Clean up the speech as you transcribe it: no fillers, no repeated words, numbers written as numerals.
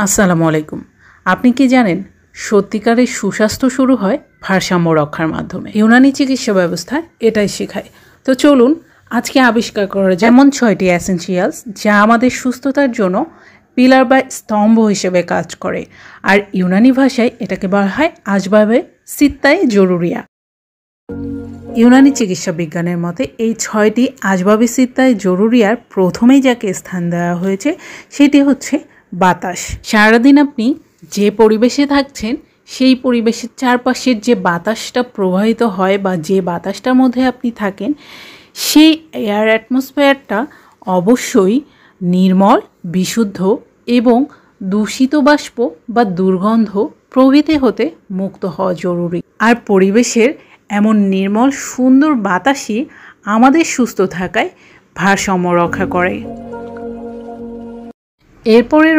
আসসালামু আলাইকুম। আপনি কি জানেন সত্যিকারের সুস্বাস্থ্য শুরু হয় ভারসাম্য রক্ষার মাধ্যমে? ইউনানি চিকিৎসা ব্যবস্থা এটাই শেখায়। তো চলুন আজকে আবিষ্কার করা যেমন 6টি এসেনশিয়ালস যা আমাদের সুস্থতার জন্য পিলার বা স্তম্ভ হিসেবে কাজ করে। আর ইউনানি ভাষায় এটাকে বলা হয় আসবাবে সিত্তাই জরুরিয়া। ইউনানি চিকিৎসা বিজ্ঞানের মতে এই 6টি আসবাবে সিত্তাই জরুরিয়ার প্রথমেই যাকে স্থান দেওয়া হয়েছে সেটি হচ্ছে বাতাস। সারাদিন আপনি যে পরিবেশে থাকছেন সেই পরিবেশের চারপাশের যে বাতাসটা প্রবাহিত হয় বা যে বাতাসটার মধ্যে আপনি থাকেন সেই এয়ার অ্যাটমসফেয়ারটা অবশ্যই নির্মল, বিশুদ্ধ এবং দূষিত বাষ্প বা দুর্গন্ধ প্রভৃতি হতে মুক্ত হওয়া জরুরি। আর পরিবেশের এমন নির্মল সুন্দর বাতাসই আমাদের সুস্থ থাকায় ভারসাম্য রক্ষা করে। এরপরে